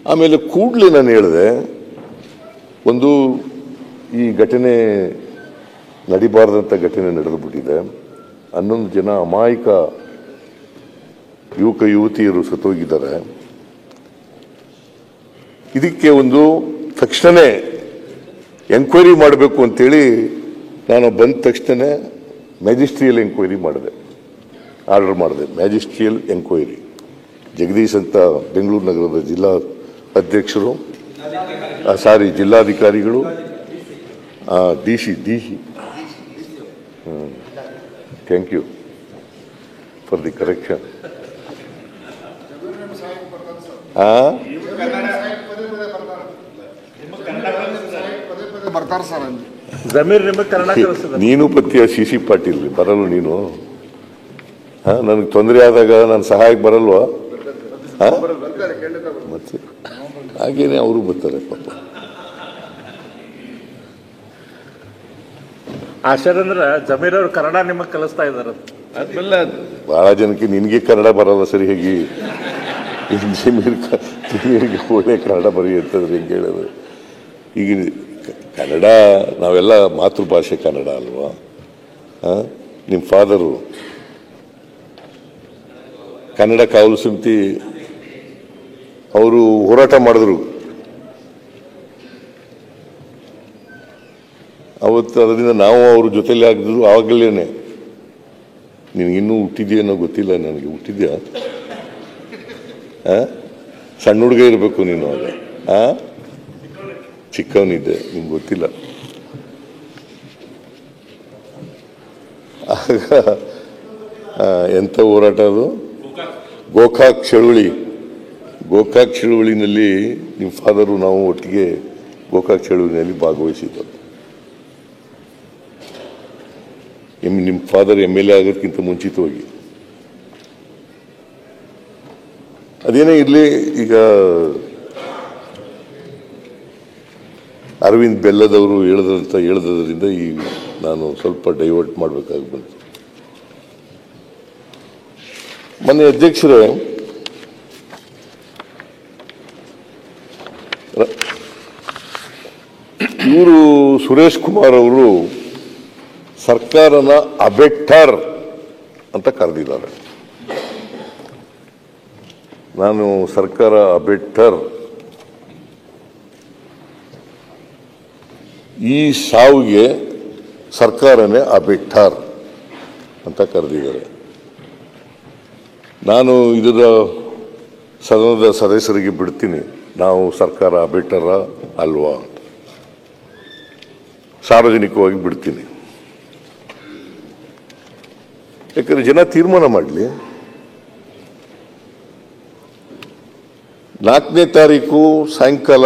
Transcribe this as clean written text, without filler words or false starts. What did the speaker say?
ಆಮೇಲೆ ಕೂಡಲೇ ನಾನು ಹೇಳಿದೆ, ಒಂದು ಈ ಘಟನೆ ನಡಿಬಾರ್ದಂಥ ಘಟನೆ ನಡೆದುಬಿಟ್ಟಿದೆ. 11 ಜನ ಅಮಾಯಕ ಯುವಕ ಯುವತಿಯರು ಸತ್ತೋಗಿದ್ದಾರೆ. ಇದಕ್ಕೆ ಒಂದು ತಕ್ಷಣವೇ ಎಂಕ್ವೈರಿ ಮಾಡಬೇಕು ಅಂತೇಳಿ ನಾನು ಬಂದ ತಕ್ಷಣ ಮ್ಯಾಜಿಸ್ಟ್ರಿಯಲ್ ಎಂಕ್ವೈರಿ ಮಾಡಿದೆ, ಆರ್ಡರ್ ಮಾಡಿದೆ. ಮ್ಯಾಜಿಸ್ಟ್ರಿಯಲ್ ಎಂಕ್ವೈರಿ ಜಗದೀಶ್ ಅಂತ ಬೆಂಗಳೂರು ನಗರದ ಜಿಲ್ಲಾ ಅಧ್ಯಕ್ಷರು, ಜಿಲ್ಲಾಧಿಕಾರಿಗಳು, D C thank you for the correction. ನೀನು ಪತ್ಯ ಸಿ ಪಾಟೀಲ್ ಬರಲ್ಲ ನೀನು. ನನಗೆ ತೊಂದರೆ ಆದಾಗ ನಾನು ಸಹಾಯಕ್ಕೆ ಬರಲ್ವಾ? ಮತ್ತೆ ಹಾಗೇನೆ ಅವರು ಬರ್ತಾರೆ ಪಾಪ. ಆಶಾರಂದ್ರ ಜಮೀರ್ ಅವರು ಕನ್ನಡ ನಿಮಗೆ ಕಲಿಸ್ತಾ ಇದ್ದಾರೆ. ಅದ್ಮೇಲೆ ಬಹಳ ಜನಕ್ಕೆ ನಿನಗೆ ಕನ್ನಡ ಬರಲ್ಲ ಸರಿ, ಹೇಗೆ ಜಮೀರ್ಗೆ ಒಳ್ಳೆ ಕನ್ನಡ ಬರೀ ಅಂತಂದ್ರೆ ಹೆಂಗೆ ಹೇಳೋದು? ಈಗ ಕನ್ನಡ ನಾವೆಲ್ಲ ಮಾತೃಭಾಷೆ ಕನ್ನಡ ಅಲ್ವಾ? ನಿಮ್ಮ ಫಾದರು ಕನ್ನಡ ಕಾವಲು ಸಮಿತಿ ಅವರು ಹೋರಾಟ ಮಾಡಿದ್ರು. ಅವತ್ತು ಅದರಿಂದ ನಾವು ಅವ್ರ ಜೊತೆಲಿ ಆಗಿದ್ರು. ಆವಾಗಲೇನೆ ನಿನಗಿನ್ನೂ ಹುಟ್ಟಿದ್ಯೇನೋ ಗೊತ್ತಿಲ್ಲ ನನಗೆ. ಹುಟ್ಟಿದ್ಯಾ? ಸಣ್ಣ ಹುಡುಗ ಇರಬೇಕು ನೀನು ಆಗ. ಚಿಕ್ಕವನಿದ್ದೆ, ನಿಮ್ಗೆ ಗೊತ್ತಿಲ್ಲ. ಆಗ ಎಂಥ ಹೋರಾಟ ಅದು? ಗೋಕಾಕ್ ಚಳುವಳಿನಲ್ಲಿ ನಿಮ್ಮ ಫಾದರು ನಾವು ಒಟ್ಟಿಗೆ ಗೋಕಾಕ್ ಚಳುವಳಿನಲ್ಲಿ ಭಾಗವಹಿಸಿದ್ದು. ನಿಮ್ಮ ಫಾದರ್ MLA ಆಗೋದಕ್ಕಿಂತ ಮುಂಚಿತವಾಗಿ. ಅದೇನೇ ಇರಲಿ, ಈಗ ಅರವಿಂದ್ ಬೆಲ್ಲದವರು ಹೇಳಿದ್ರಿಂದ ಈ ನಾನು ಸ್ವಲ್ಪ ಡೈವರ್ಟ್ ಮಾಡಬೇಕಾಗಿ ಬಂತು. ಮೊನ್ನೆ ಅಧ್ಯಕ್ಷರೇ, ಇವರು ಸುರೇಶ್ ಕುಮಾರ್ ಅವರು ಸರ್ಕಾರನ ಅಬೆಟ್ಟರ್ ಅಂತ ಕರೆದಿದ್ದಾರೆ. ನಾನು ಸರ್ಕಾರ ಅಬೆಟ್ಟರ್, ಈ ಸಾವಿಗೆ ಸರ್ಕಾರನೇ ಅಬೆಟ್ಟರ್ ಅಂತ ಕರೆದಿದ್ದಾರೆ. ನಾನು ಇದರ ಸದನದ ಸದಸ್ಯರಿಗೆ ಬಿಡ್ತೀನಿ, ನಾವು ಸರ್ಕಾರ ಅಬೆಟ್ಟರ ಅಲ್ವಾ ಅಂತ ಸಾರ್ವಜನಿಕವಾಗಿ ಬಿಡ್ತೀನಿ. ಯಾಕಂದ್ರೆ ಜನ ತೀರ್ಮಾನ ಮಾಡಲಿ. 4ನೇ ತಾರೀಕು ಸಾಯಂಕಾಲ